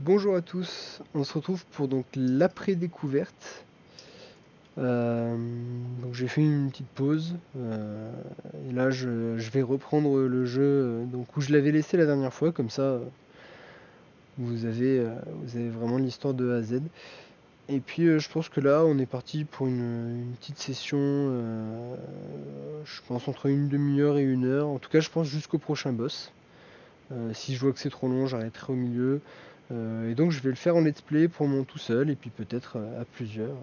Bonjour à tous, on se retrouve pour donc l'après-découverte. Donc j'ai fait une petite pause et là je vais reprendre le jeu donc où je l'avais laissé la dernière fois, comme ça vous avez vraiment l'histoire de A à Z. Et puis je pense que là on est parti pour une petite session, je pense entre une demi-heure et une heure, en tout cas je pense jusqu'au prochain boss. Si je vois que c'est trop long, j'arrêterai au milieu. Et donc je vais le faire en let's play pour mon tout seul et puis peut-être à plusieurs.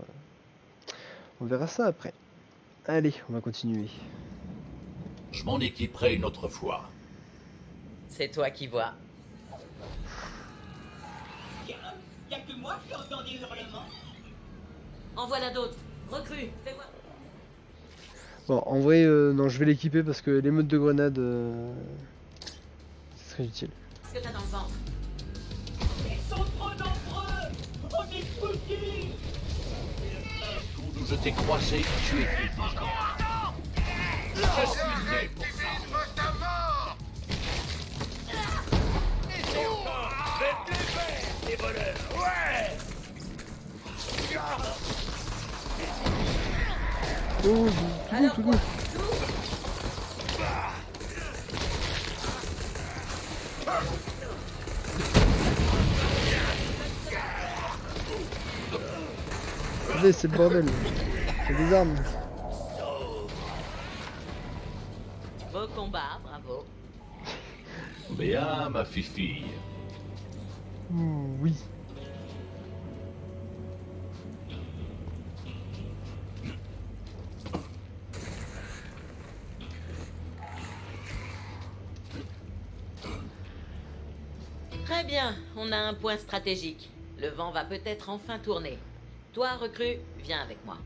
On verra ça après. Allez, on va continuer. Je m'en équiperai une autre fois. C'est toi qui vois. Y'a que moi qui entends des hurlements. En voilà d'autres. Recrue, fais voir. Bon, en vrai, non, je vais l'équiper parce que les modes de grenade, c'est très utile. Ce que t'as dans le ventre. Ils sont trop nombreux. On est foutus. D'où je t'ai croisé, tu étais encore. Je suis né pour ça. Oh, Alors tout quoi? doux. Allez, c'est le bordel. C'est des armes. Beau combat, bravo. Bien, ma fifille. Ouh, oui. Très bien, on a un point stratégique. Le vent va peut-être enfin tourner. Toi, recrue, viens avec moi.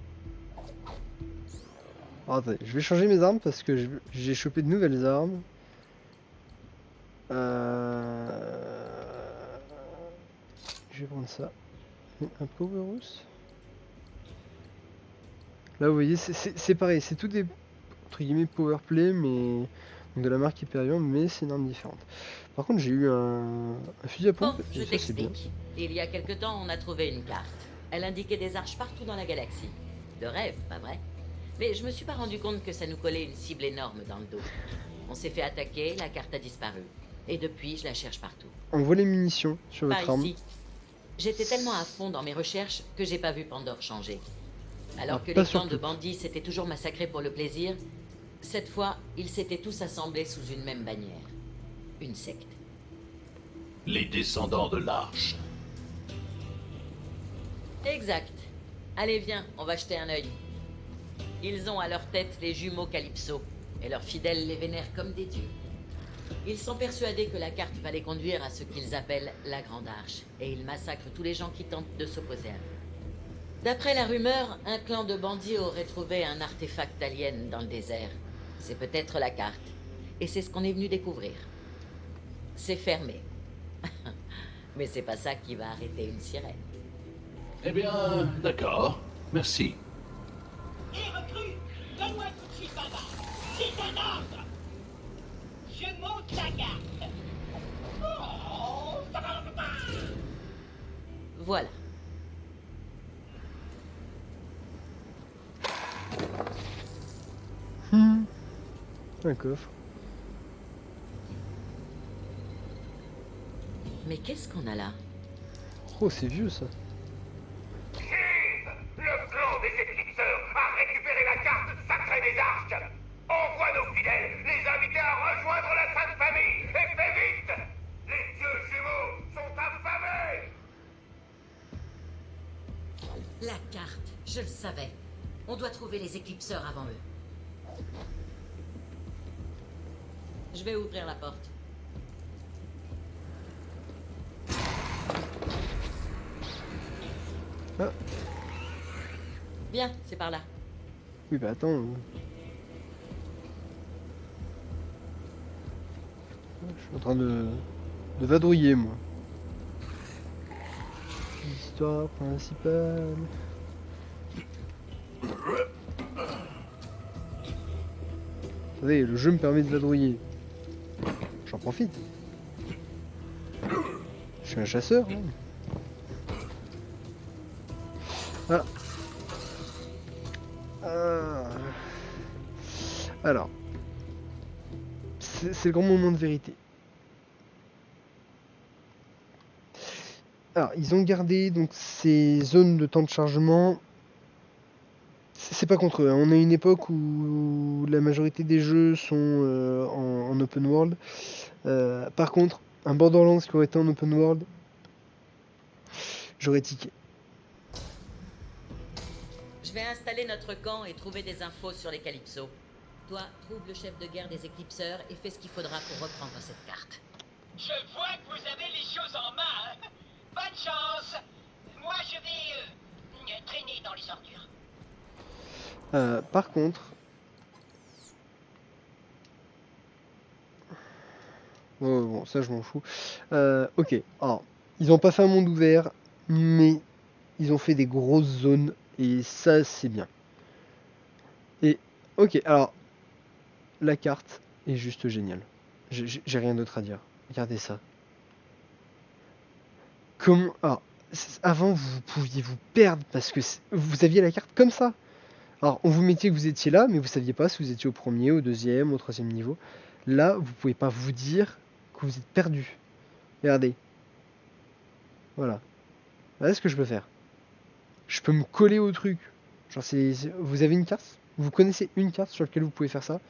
Alors, attendez, je vais changer mes armes parce que j'ai chopé de nouvelles armes. Je vais prendre ça. Un Powerhouse. Là, vous voyez, c'est pareil, c'est tout des entre guillemets powerplay, mais donc de la marque Hyperion, mais c'est une arme différente. Par contre, j'ai eu un fusil à Bon, pompe, je et ça c'est bien. t'explique. Il y a quelque temps, on a trouvé une carte. Elle indiquait des arches partout dans la galaxie. De rêve, pas vrai? Mais je me suis pas rendu compte que ça nous collait une cible énorme dans le dos. On s'est fait attaquer, la carte a disparu. Et depuis, je la cherche partout. On voit les munitions sur Pas votre arme. ici. J'étais tellement à fond dans mes recherches que j'ai pas vu Pandore changer. Alors Ah, que pas les sur clans de toutes. bandits s'étaient toujours massacrés pour le plaisir, cette fois, ils s'étaient tous assemblés sous une même bannière. Une secte. Les descendants de l'Arche. Exact. Allez, viens, on va jeter un œil. Ils ont à leur tête les jumeaux Calypso, et leurs fidèles les vénèrent comme des dieux. Ils sont persuadés que la carte va les conduire à ce qu'ils appellent la Grande Arche, et ils massacrent tous les gens qui tentent de s'opposer à eux. D'après la rumeur, un clan de bandits aurait trouvé un artefact alien dans le désert. C'est peut-être la carte, et c'est ce qu'on est venu découvrir. C'est fermé. Mais c'est pas ça qui va arrêter une sirène. Eh bien, d'accord. Merci. Hé, recrue, donne-moi tout de suite un arbre. C'est un ordre. Je monte la carte. Oh, ça va pas. Voilà. Un coffre. Mais qu'est-ce qu'on a là? Oh, c'est vieux ça. Le clan des éclipseurs a récupéré la carte sacrée des arches. Envoie nos fidèles les inviter à rejoindre la Sainte Famille. Et fais vite. Les dieux jumeaux sont affamés. La carte, je le savais. On doit trouver les éclipseurs avant eux. Je vais ouvrir la porte. Ah, Bien, c'est par là. oui, bah attends. Je suis en train de vadrouiller, moi. L'histoire principale. Vous savez, le jeu me permet de vadrouiller. J'en profite. Je suis un chasseur, hein. Ah. Ah. Alors, c'est le grand moment de vérité. Alors, ils ont gardé donc ces zones de temps de chargement. C'est pas contre eux, hein. On a une époque où la majorité des jeux sont en open world. Par contre, un Borderlands qui aurait été en open world, j'aurais tiqué. Je vais installer notre camp et trouver des infos sur les Calypso. Toi, trouve le chef de guerre des éclipseurs et fais ce qu'il faudra pour reprendre cette carte. Je vois que vous avez les choses en main. Hein. Bonne chance. Moi, je vais traîner dans les ordures. Par contre, bon, ça je m'en fous. Ok, alors, ils ont pas fait un monde ouvert, mais ils ont fait des grosses zones, et ça c'est bien. Et, ok, alors, la carte est juste géniale. J'ai rien d'autre à dire. Regardez ça. Comment... Alors, avant, vous pouviez vous perdre, parce que vous aviez la carte comme ça. Alors, on vous mettait que vous étiez là, mais vous saviez pas si vous étiez au premier, au deuxième, au troisième niveau. Là, vous pouvez pas vous dire que vous êtes perdu. Regardez. Voilà. Voilà ce que je peux faire. Je peux me coller au truc. Genre, vous avez une carte? Vous connaissez une carte sur laquelle vous pouvez faire ça?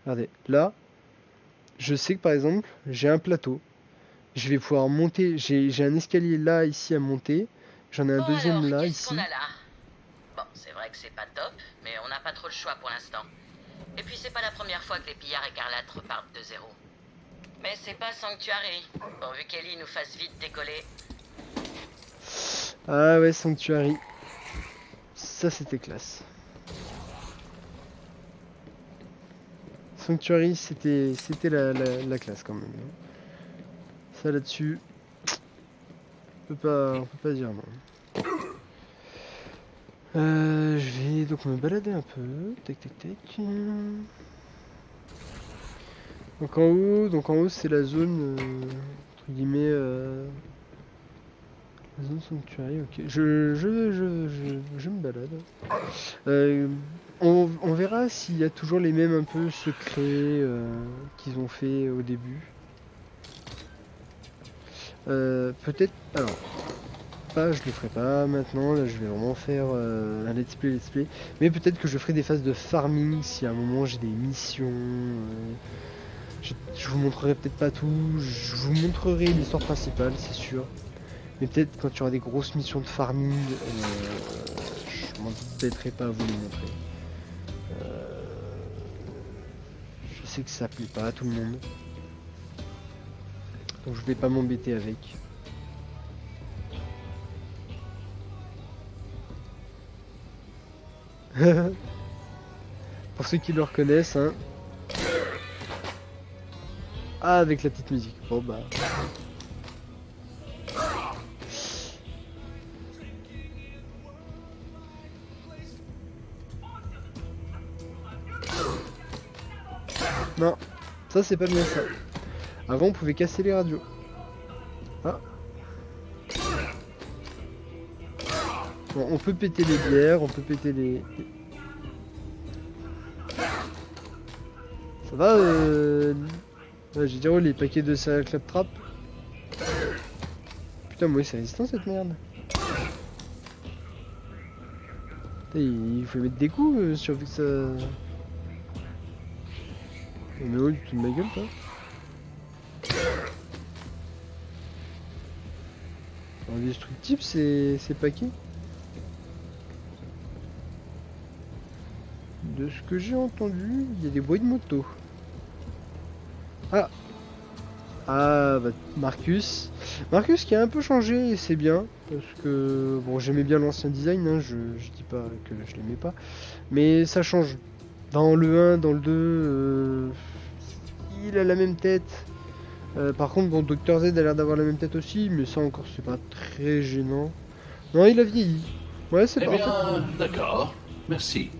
Regardez. Là, je sais que par exemple, j'ai un plateau. Je vais pouvoir monter. J'ai un escalier là, ici, à monter. J'en ai un deuxième alors, là, qu'est-ce ici. qu'on a là? Bon, c'est vrai que c'est pas top, mais on n'a pas trop le choix pour l'instant. Et puis c'est pas la première fois que les pillards écarlates repartent de zéro. Mais c'est pas Sanctuary, pourvu qu'Ellie nous fasse vite décoller. Ah ouais, Sanctuary. Ça, c'était classe. Sanctuary, c'était la classe quand même. Ça là-dessus, on peut pas dire non. Je vais donc me balader un peu. Tac tac tac. Donc en haut c'est la zone entre guillemets la zone Sanctuary. Ok. Je me balade. On verra s'il y a toujours les mêmes un peu secrets qu'ils ont fait au début. Peut-être. Alors. Je le ferai pas maintenant, là je vais vraiment faire un let's play, mais peut-être que je ferai des phases de farming si à un moment j'ai des missions, je vous montrerai peut-être pas tout, je vous montrerai l'histoire principale c'est sûr, mais peut-être quand il y aura des grosses missions de farming, je m'embêterai pas à vous les montrer. Je sais que ça plaît pas à tout le monde, donc je vais pas m'embêter avec. Pour ceux qui le reconnaissent, hein. Ah, avec la petite musique. Bon bah. Non, ça c'est pas bien ça. Avant on pouvait casser les radios. Ah. Bon, on peut péter les bières, on peut péter les... Ça va ouais, j'ai dit oh les paquets de céréales claptrap. Putain moi c'est résistant cette merde. Putain, il faut mettre des coups si on veut que ça... Mais oh du tout de ma gueule toi. Indestructible ces paquets. De ce que j'ai entendu, il y a des bruits de moto. Ah. Ah bah Marcus. Marcus qui a un peu changé et c'est bien. Parce que bon j'aimais bien l'ancien design, hein, je dis pas que je l'aimais pas. Mais ça change. Dans le 1, dans le 2, il a la même tête. Par contre bon Dr Z a l'air d'avoir la même tête aussi, mais ça encore c'est pas très gênant. Non il a vieilli. Ouais c'est Eh parfait. bien, d'accord. Merci.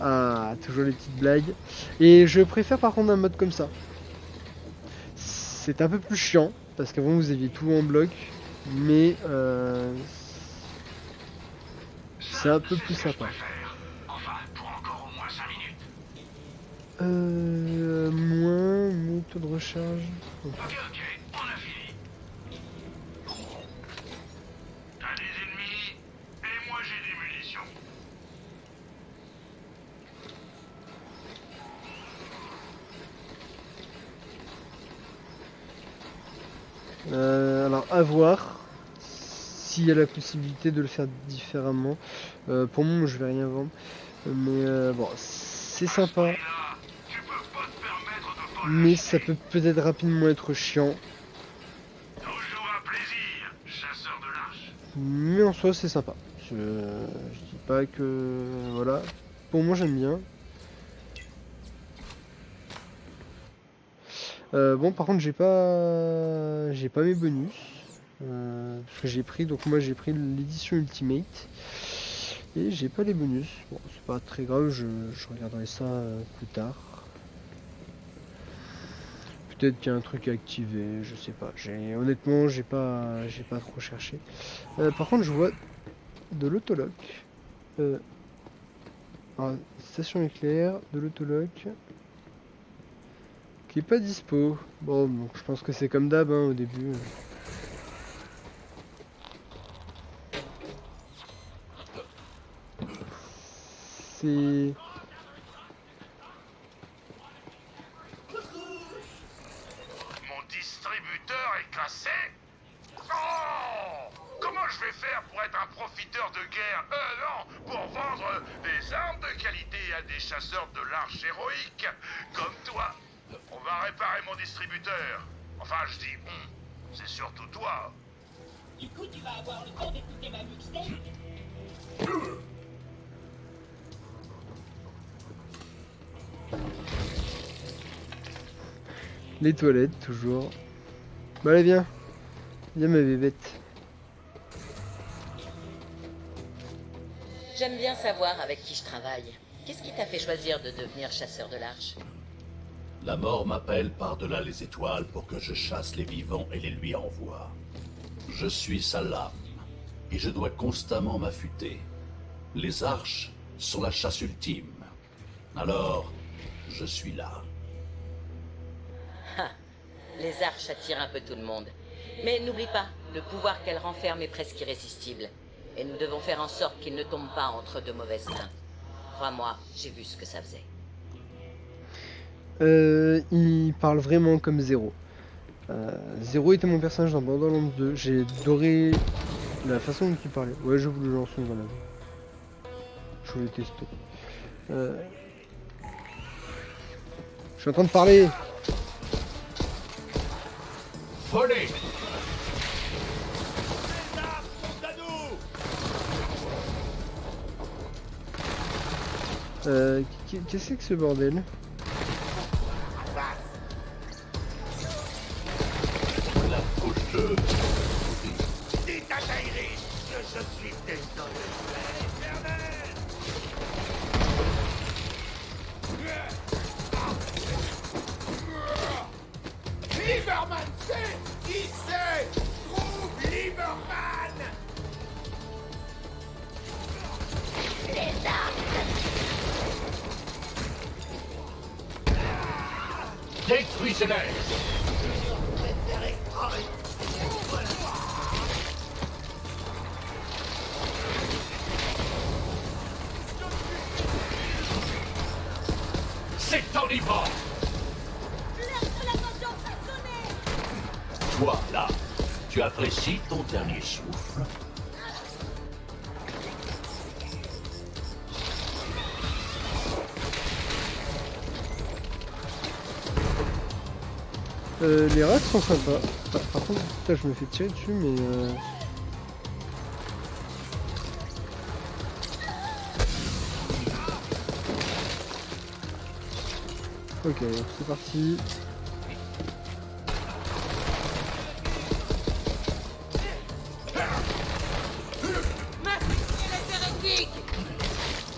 Ah, toujours les petites blagues. Et je préfère par contre un mode comme ça. C'est un peu plus chiant, parce qu'avant vous aviez tout en bloc, mais c'est un peu plus sympa. Enfin, pour encore au moins 5 minutes. Moins, mon taux de recharge. Ok, on a fini. T'as des ennemis, et moi j'ai des munitions. Alors à voir s'il y a la possibilité de le faire différemment. Pour moi, je vais rien vendre, mais bon, c'est sympa, Là, tu peux pas te permettre de pas mais ça peut peut-être rapidement être chiant. Toujours un plaisir, chasseur de l'arche. Mais en soi, c'est sympa. Je dis pas que voilà. Pour moi, j'aime bien. Bon, par contre, j'ai pas mes bonus. Parce que j'ai pris, donc moi j'ai pris l'édition Ultimate et j'ai pas les bonus. Bon, c'est pas très grave, je regarderai ça plus tard. Peut-être qu'il y a un truc à activer, je sais pas. Honnêtement, j'ai pas trop cherché. Par contre, je vois de l'autoloc. Alors, station éclair, de l'autoloc qui est pas dispo. Bon, donc je pense que c'est comme d'hab hein, au début. C'est... Mon distributeur est cassé. Oh! Comment je vais faire pour être un profiteur de guerre? Non, pour vendre des armes de qualité à des chasseurs de l'arche héroïque comme toi. On va réparer mon distributeur. Enfin, je dis c'est surtout toi. Du coup, tu vas avoir le temps d'écouter ma mixtape. Les toilettes, toujours. Bah allez, viens. Viens ma bébête. J'aime bien savoir avec qui je travaille. Qu'est-ce qui t'a fait choisir de devenir chasseur de l'arche? La mort m'appelle par-delà les étoiles pour que je chasse les vivants et les lui envoie. Je suis sa lame, et je dois constamment m'affûter. Les arches sont la chasse ultime. Alors, je suis là. Les arches attirent un peu tout le monde. Mais n'oublie pas, le pouvoir qu'elles renferment est presque irrésistible. Et nous devons faire en sorte qu'il ne tombe pas entre de mauvaises mains. Crois-moi, j'ai vu ce que ça faisait. Il parle vraiment comme Zero. Zero était mon personnage dans Borderlands 2. J'ai adoré la façon dont il parlait. Ouais, je voulais lancer une grenade. Je voulais tester. Je suis en train de parler. Volez! Qu'est-ce que c'est que ce bordel? La faucheuse! Dites à Tairis que je suis désolé. Lieberman sait qui c'est. Trouve Lieberman. Détruisez-les! C'est en Ivan! Toi, là, tu apprécies ton dernier souffle? Les rats sont sympas. Par contre, putain, je me fais tirer dessus, mais ok, c'est parti.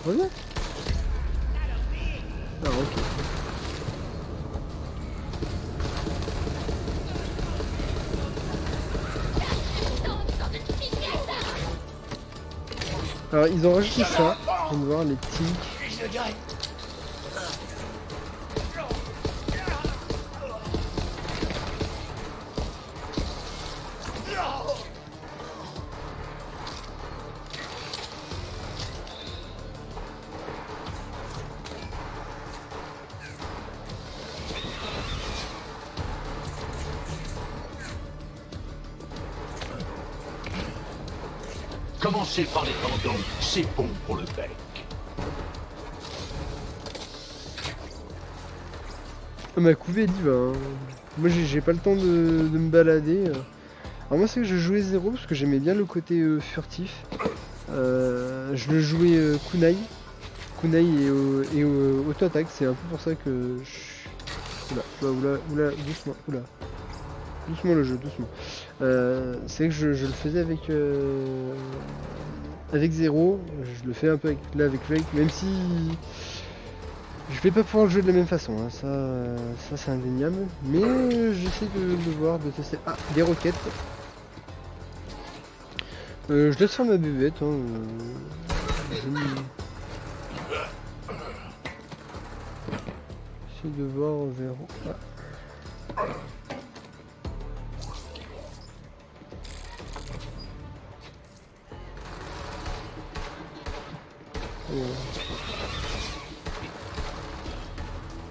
Reviens. Ah ok. Alors ils ont rajouté ça, je viens de voir les tics. Je le dirai. Commencez par les tendons, c'est bon pour le bec. Ma couvée elle y va. Hein. Moi j'ai pas le temps de me balader. Alors moi c'est que je jouais Zéro parce que j'aimais bien le côté furtif. Je le jouais kunai. Kunai et auto-attaque, c'est un peu pour ça que je... Oula, doucement, oula. Doucement le jeu, doucement. C'est que je le faisais avec Zéro, je le fais un peu avec Flake, même si je vais pas pouvoir le jouer de la même façon, hein. Ça c'est indéniable, mais j'essaie de voir, de tester. Ah, des roquettes. Je laisse faire ma bébête, hein. J'essaie de voir vers... Ah.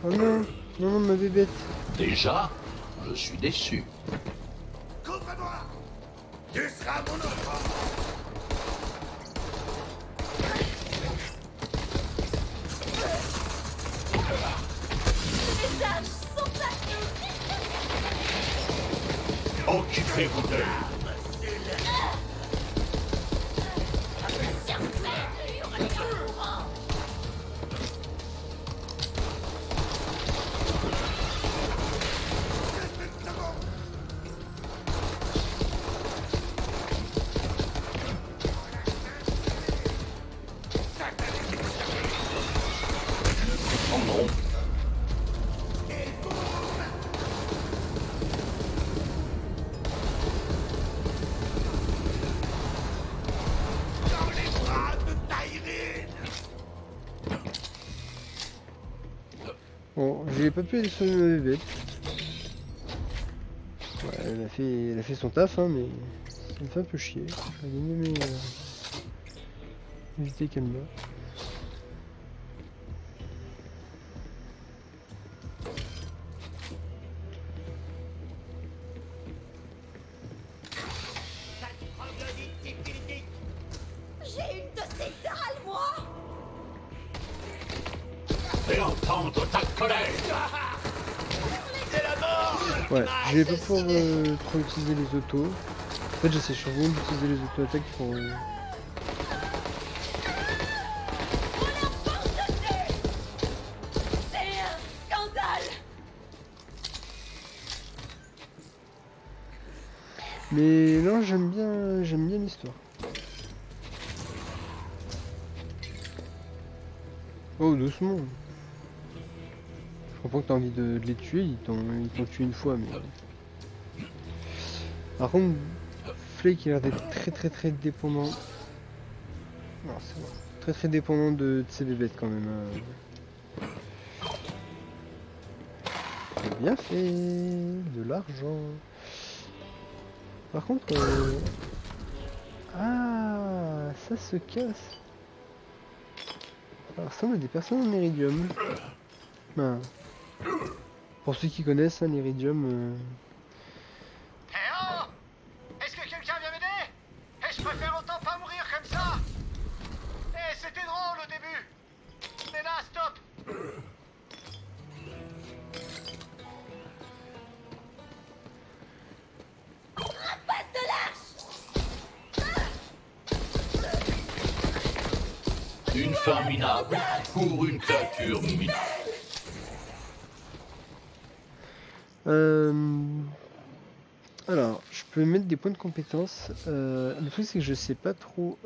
Oh non, non, ma bébête. Déjà, je suis déçu. Couvre-moi. Tu seras mon enfant. Occupez-vous d'eux. Dans les bras de Tyreen. Bon, j'ai pas pu aller soigner ma bébête. Ouais, elle a fait son taf, hein, mais ça me fait un peu chier. J'aurais bien aimé éviter qu'elle meure. J'ai une de ces dalles, moi! Fais entendre ta colère. Ouais, je vais pas pouvoir trop utiliser les autos. En fait, j'essaie surtout d'utiliser les auto-attaques pour... C'est un scandale! Mais non, j'aime bien l'histoire. Oh, doucement. Je comprends que t'as envie de les tuer, ils t'ont tué une fois, mais... Par contre, Flake il a l'air d'être très dépendant. Non, c'est bon. Très dépendant de ses bébêtes quand même. C'est bien fait, de l'argent. Par contre, ah, ça se casse. Ça ressemble à des personnes en iridium. Ben, pour ceux qui connaissent, hein, l'iridium. Eh oh! Est-ce que quelqu'un vient m'aider? Et je préfère autant pas mourir comme ça! Eh, c'était drôle au début! Mais là, stop! Passe de lâche! Une fin minable pour une créature minable. Alors, je peux mettre des points de compétence. Le truc, c'est que je sais pas trop.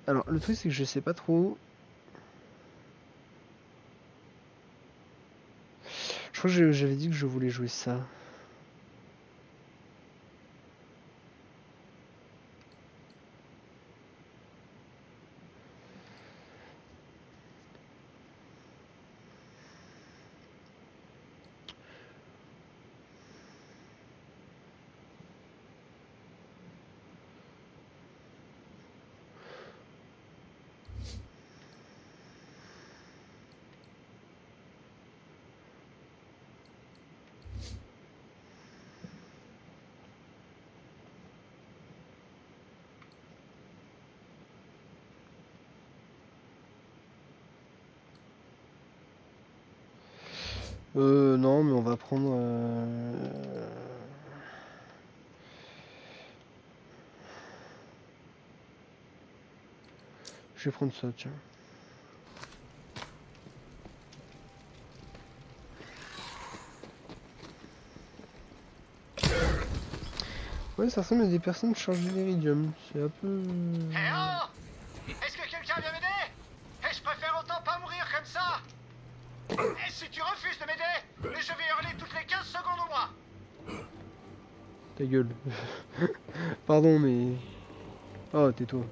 Alors, le truc, c'est que je sais pas trop. Je crois que j'avais dit que je voulais jouer ça. Non, mais on va prendre... Je vais prendre ça, tiens. Ouais, ça ressemble à des personnes chargées d'Iridium. C'est un peu... Eh oh! Est-ce que quelqu'un vient m'aider? Et je préfère autant pas mourir comme ça! Et si tu refuses de m'aider, je vais hurler toutes les 15 secondes au moins! Ta gueule. Pardon, mais... Oh, tais-toi.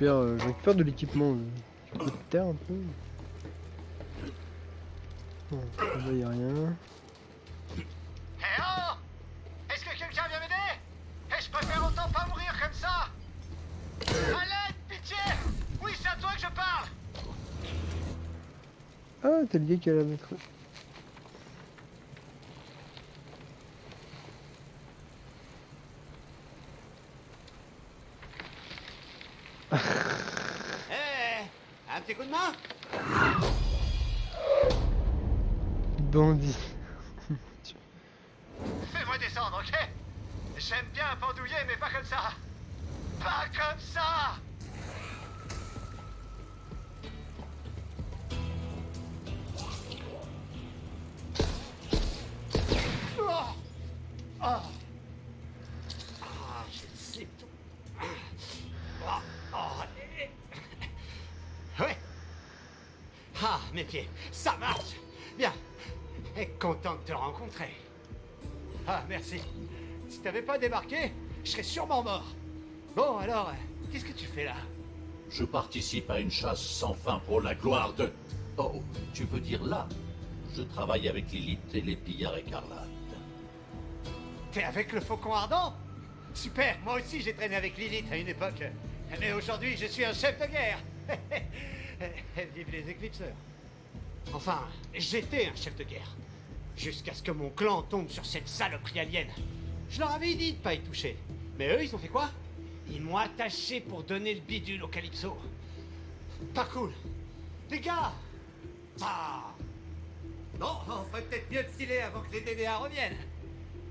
Je récupère de l'équipement. Un peu de terre, un peu. Bon, là, y a rien. Eh oh! Est-ce que quelqu'un vient m'aider? Et je préfère autant pas mourir comme ça! À l'aide, pitié! Oui, c'est à toi que je parle! Ah, t'as le gars qui a la mettre. Eh! Un petit coup de main? Bandit. Fais-moi descendre, ok? J'aime bien pendouiller, mais pas comme ça! Pas comme ça! Oh! Oh! Ah, je sais tout. Ouais. Ah, mes pieds, ça marche. Bien. Et content de te rencontrer. Ah, merci. Si t'avais pas débarqué, je serais sûrement mort. Bon, alors, qu'est-ce que tu fais là? Je participe à une chasse sans fin pour la gloire de... Oh, tu veux dire là? Je travaille avec Lilith et les pillards écarlates. T'es avec le faucon ardent? Super, moi aussi j'ai traîné avec Lilith à une époque. Mais aujourd'hui, je suis un chef de guerre. Vive les éclipseurs. Enfin, j'étais un chef de guerre. Jusqu'à ce que mon clan tombe sur cette saloperie alien. Je leur avais dit de pas y toucher. Mais eux, ils ont fait quoi? Ils m'ont attaché pour donner le bidule au Calypso. Pas cool. Les gars! Ah! Bon, on ferait peut-être mieux de filer avant que les DDA reviennent.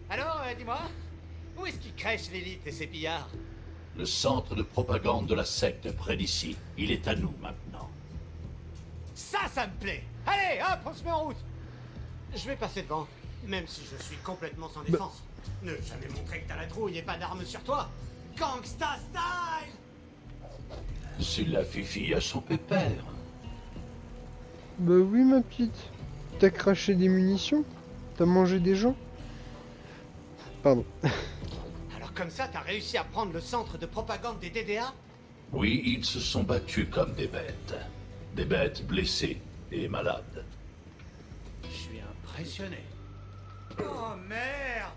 Alors, dis-moi, où est-ce qu'ils crèchent l'élite et ses pillards? Le centre de propagande de la secte près d'ici. Il est à nous maintenant. Ça me plaît. Allez, hop, on se met en route. Je vais passer devant, même si je suis complètement sans défense. Ne jamais montrer que t'as la trouille et pas d'armes sur toi. Gangsta style! C'est la fifi à son pépère. Bah oui, ma petite. T'as craché des munitions? T'as mangé des gens? Pardon. Alors comme ça, t'as réussi à prendre le centre de propagande des DDA? Oui, ils se sont battus comme des bêtes. Des bêtes blessées et malades. Je suis impressionné. Oh merde!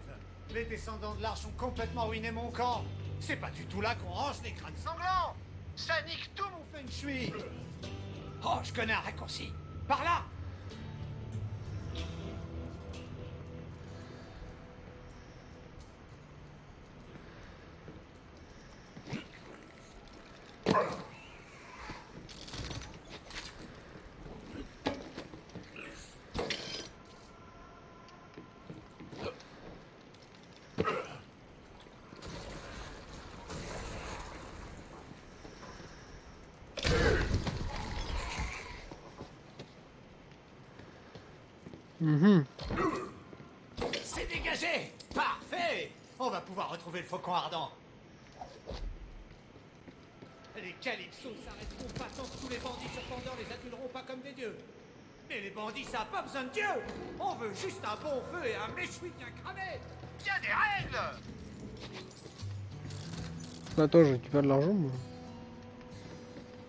Les descendants de l'Arche ont complètement ruiné mon camp. C'est pas du tout là qu'on range les crânes sanglants. Ça nique tout mon feng shui. Oh, je connais un raccourci. Par là! C'est dégagé! Parfait! On va pouvoir retrouver le faucon ardent. Les Calypsos s'arrêteront pas tant que tous les bandits surpendants les acculeront pas comme des dieux. Mais les bandits, ça a pas besoin de Dieu! On veut juste un bon feu et un méchoui bien cramé! Bien des règles! Attends, je récupère de l'argent, moi.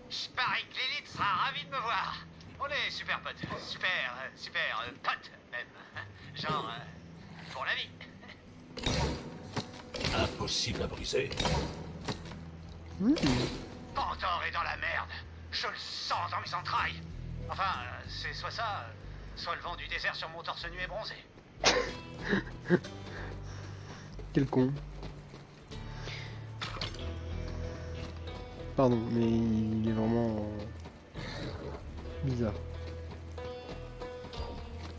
Je parie que l'élite sera ravie de me voir. On est super potes. Super potes, même. Genre, pour la vie. Impossible à briser. Pandore est dans la merde. Je le sens dans mes entrailles. Enfin, c'est soit ça, soit le vent du désert sur mon torse nu et bronzé. Quel con. Pardon, mais il est vraiment bizarre.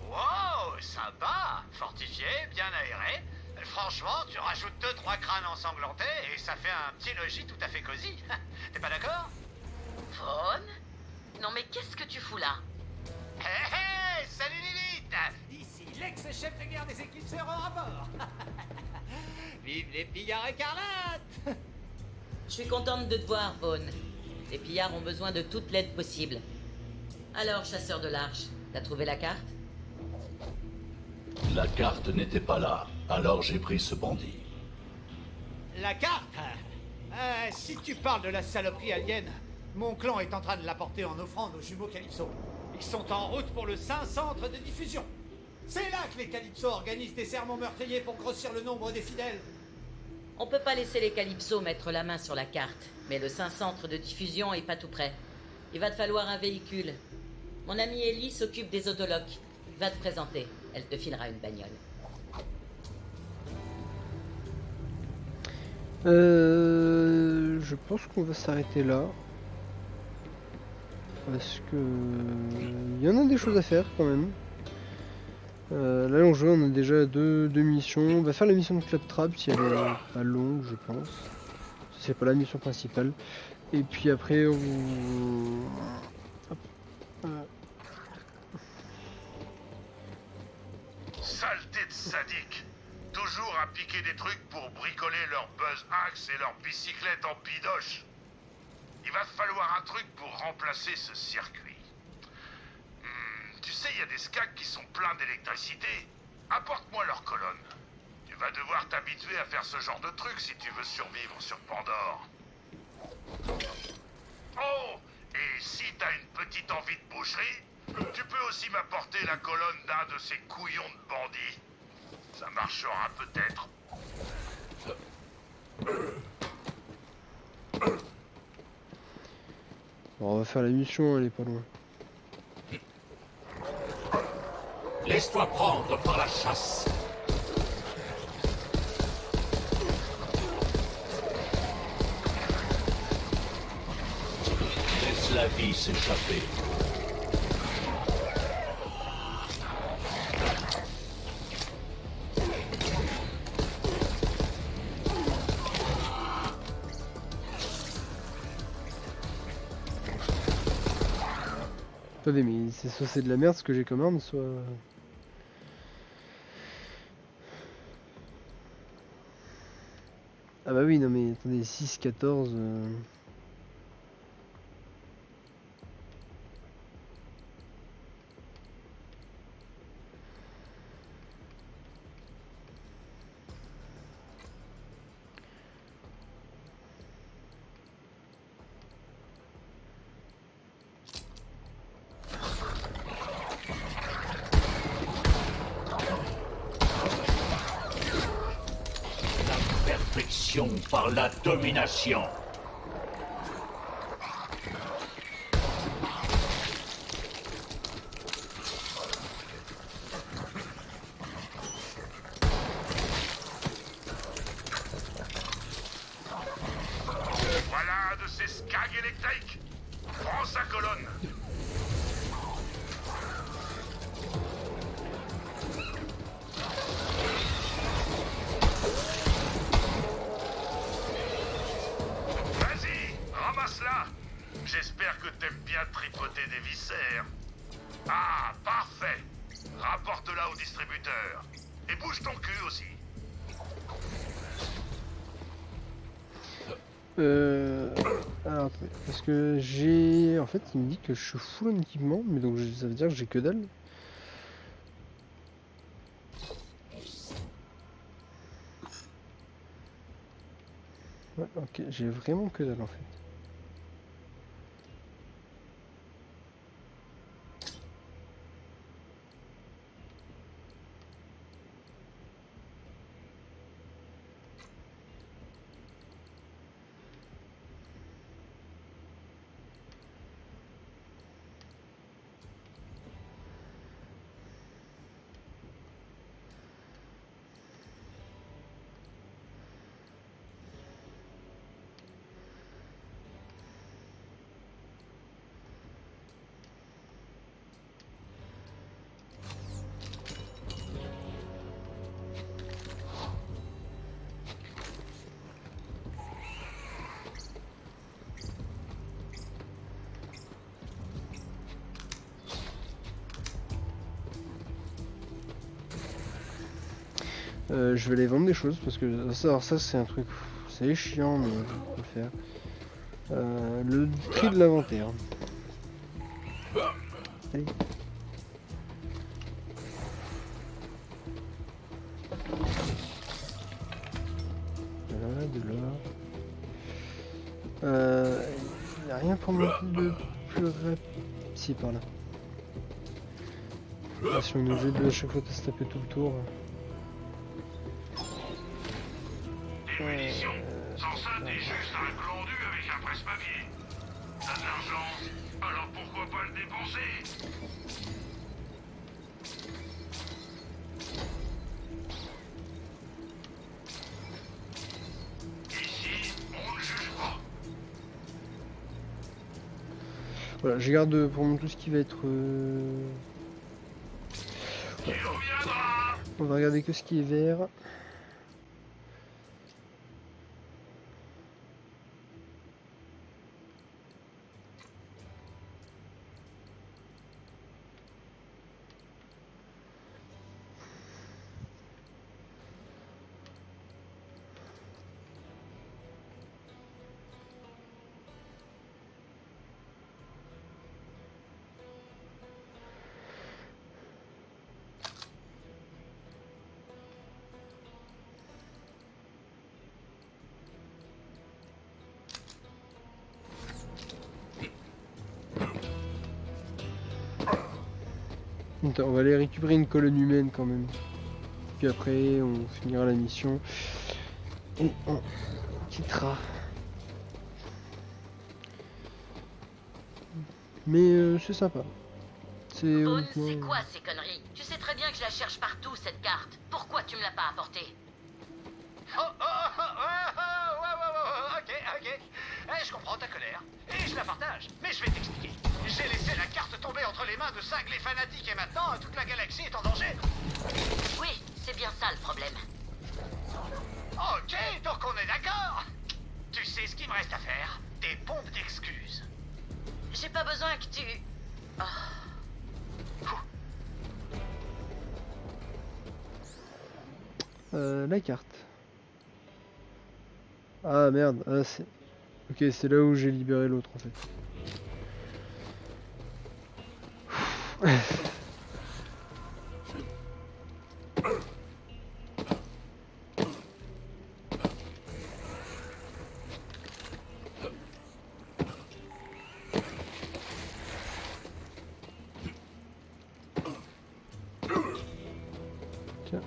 Wow, sympa, fortifié, bien aéré. Franchement, tu rajoutes 2-3 crânes ensanglantés et ça fait un petit logis tout à fait cosy. T'es pas d'accord? Vaughn? Non mais qu'est-ce que tu fous là? Hé hé, salut Lilith! Ici, l'ex-chef de guerre des éclipseurs en rapport. Vive les pillards écarlates. Je suis contente de te voir, Vaughn. Les pillards ont besoin de toute l'aide possible. Alors, chasseur de l'arche, t'as trouvé la carte? La carte n'était pas là, alors j'ai pris ce bandit. La carte? Si tu parles de la saloperie alien, mon clan est en train de l'apporter en offrande aux jumeaux Calypso. Ils sont en route pour le Saint Centre de diffusion. C'est là que les Calypso organisent des sermons meurtriers pour grossir le nombre des fidèles. On peut pas laisser les Calypso mettre la main sur la carte, mais le Saint Centre de diffusion est pas tout près. Il va te falloir un véhicule. Mon amie Ellie s'occupe des autoloques. Va te présenter, elle te filera une bagnole. Je pense qu'on va s'arrêter là. Parce que il y en a des choses à faire quand même. Là on joue, on a déjà deux missions. On va faire la mission de Claptrap si elle est pas longue, je pense. C'est pas la mission principale. Et puis après on... Hop. Saleté de sadique. Toujours à piquer des trucs pour bricoler leur buzz axe et leur bicyclette en pidoche. Il va falloir un truc pour remplacer ce circuit. Tu sais, il y a des skags qui sont pleins d'électricité. Apporte-moi leur colonne. Tu vas devoir t'habituer à faire ce genre de truc si tu veux survivre sur Pandore. Oh, et si t'as une petite envie de boucherie, tu peux aussi m'apporter la colonne d'un de ces couillons de bandits. Ça marchera peut-être. Bon, on va faire la mission, elle est pas loin. Laisse-toi prendre par la chasse. Laisse la vie s'échapper. Attendez, mais c'est soit c'est de la merde ce que j'ai comme arme, soit... Ah bah oui, non mais attendez, 6, 14... Perfection par la domination. Voilà un de ces skags électriques. Prends sa colonne. Vas-y, ramasse-la. J'espère que t'aimes bien tripoter des viscères. Ah, parfait. Rapporte-la au distributeur. Et bouge ton cul aussi. Alors, attendez, parce que j'ai... En fait, il me dit que je suis full en équipement, mais donc ça veut dire que j'ai que dalle. Ouais, ok, j'ai vraiment que dalle en fait. Je vais aller vendre des choses parce que ça, alors ça c'est un truc, c'est chiant mais faut le faire. Le tri de l'inventaire. Allez. Voilà, de l'or. Il n'y a rien pour monter de plus rapide. Si, par là. Ah, si on est obligé de à chaque fois de se taper tout le tour. Des munitions. Sans ça, t'es juste un glandu avec un presse-papier. T'as de l'argent, alors pourquoi pas le dépenser? Ici, on ne juge pas. Voilà, je garde pour moi tout ce qui va être... Tu reviendras. On va regarder que ce qui est vert. Attends, on va aller récupérer une colonne humaine quand même. Puis après, on finira la mission. Et on quittera. Mais c'est sympa. C'est Vaughn, honnêtement- c'est quoi ces conneries? Tu sais très bien que je la cherche partout, cette carte. Pourquoi tu me l'as pas apportée? Ok. Je comprends ta colère. Et je la partage. Mais je vais t'expliquer. J'ai laissé la carte tomber entre les mains de cinglés fanatiques et maintenant toute la galaxie est en danger. Oui, c'est bien ça le problème. Ok, donc on est d'accord. Tu sais ce qu'il me reste à faire? Des pompes d'excuses. J'ai pas besoin que tu... Oh. La carte. Ah merde, ah, c'est... Ok, c'est là où j'ai libéré l'autre en fait. Tiens.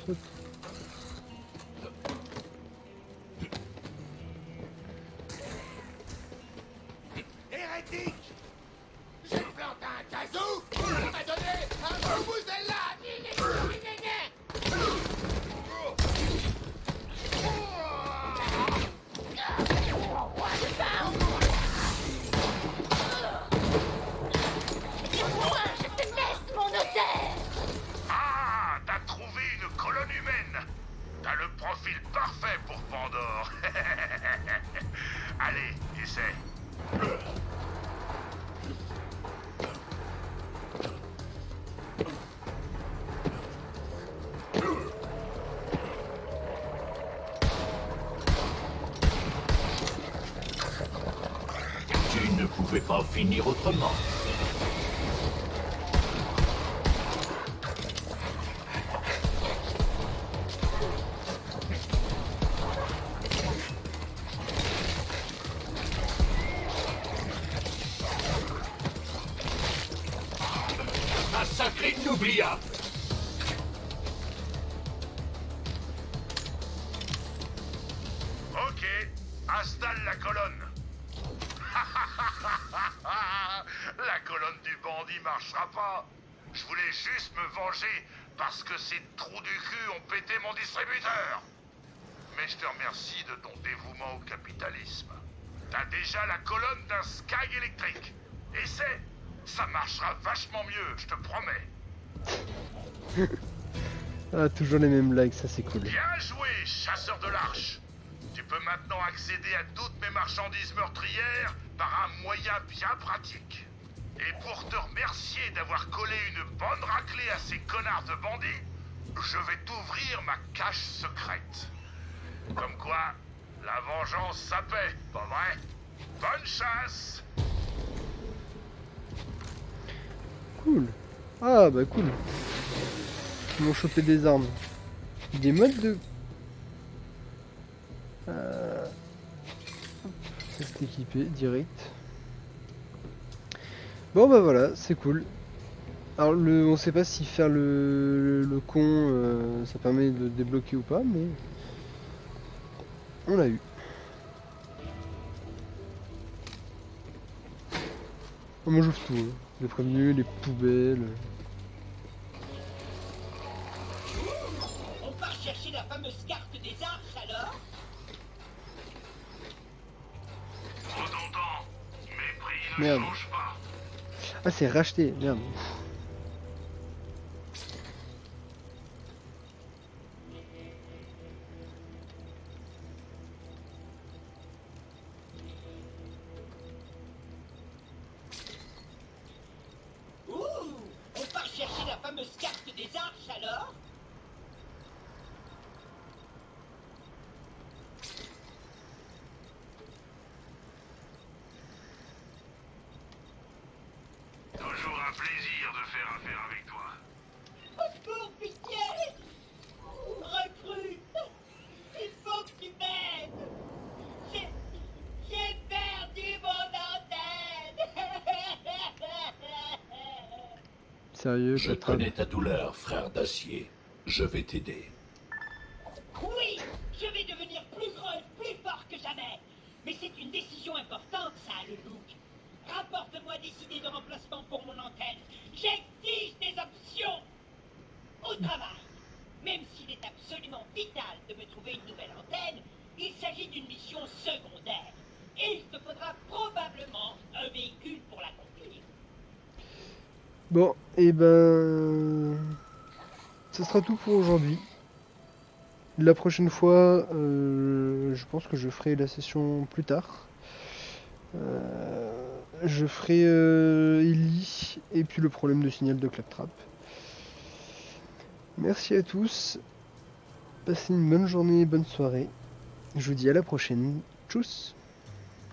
Saute. Hérétique! J'ai planté un kazoo! On m'a donné un boubou-zella! Moi, je te laisse mon hôtel. Ah! T'as trouvé une colonne humaine! T'as le profil parfait pour Pandore! Allez, essaie! Tu ne pouvais pas finir autrement. Un sacré Nublia! Ok, installe la colonne. La colonne du bandit marchera pas. Je voulais juste me venger parce que ces trous du cul ont pété mon distributeur. Mais je te remercie de ton dévouement au capitalisme. T'as déjà la colonne d'un Sky électrique. Essaie, ça marchera vachement mieux, je te promets. Ah, toujours les mêmes blagues, ça c'est cool. Bien joué, chasseur de l'arche. Tu peux maintenant accéder à toutes mes marchandises meurtrières par un moyen bien pratique. Et pour te remercier d'avoir collé une bonne raclée à ces connards de bandits, je vais t'ouvrir ma cache secrète. Comme quoi, la vengeance ça paie, pas vrai? Bonne chasse! Cool. Ah bah cool. Ils m'ont chopé des armes. Des modes de... Ça c'est équipé, direct. Bon bah voilà, c'est cool. Alors on sait pas si faire le con ça permet de débloquer ou pas, mais on l'a eu. Oh, moi j'ouvre tout, hein. Les prévenus, les poubelles. On part chercher la fameuse carte des arches alors? Redondant, mes prix ne Merde. changent pas. Ah c'est racheté, merde. Ouh! On part chercher la fameuse carte des arches alors? Toujours un plaisir de faire affaire avec toi. Pour pitié! Recrue! Il faut que tu m'aides! J'ai perdu mon antenne! Sérieux, Je Claptrap. connais ta douleur, frère d'acier. Je vais t'aider. Oui! Je vais devenir plus grand et plus fort que jamais! Mais c'est une décision importante, ça, le Look! Rapporte-moi des idées de remplacement pour mon antenne! J'exige des options! Au travail! Même s'il est absolument vital de me trouver une nouvelle antenne, il s'agit d'une mission secondaire. Et il te faudra probablement un véhicule pour l'accomplir. Bon, et ben... Ce sera tout pour aujourd'hui. La prochaine fois, je pense que je ferai la session plus tard. Je ferai Ellie et puis le problème de signal de Claptrap. Merci à tous. Passez une bonne journée, bonne soirée. Je vous dis à la prochaine. Tchuss!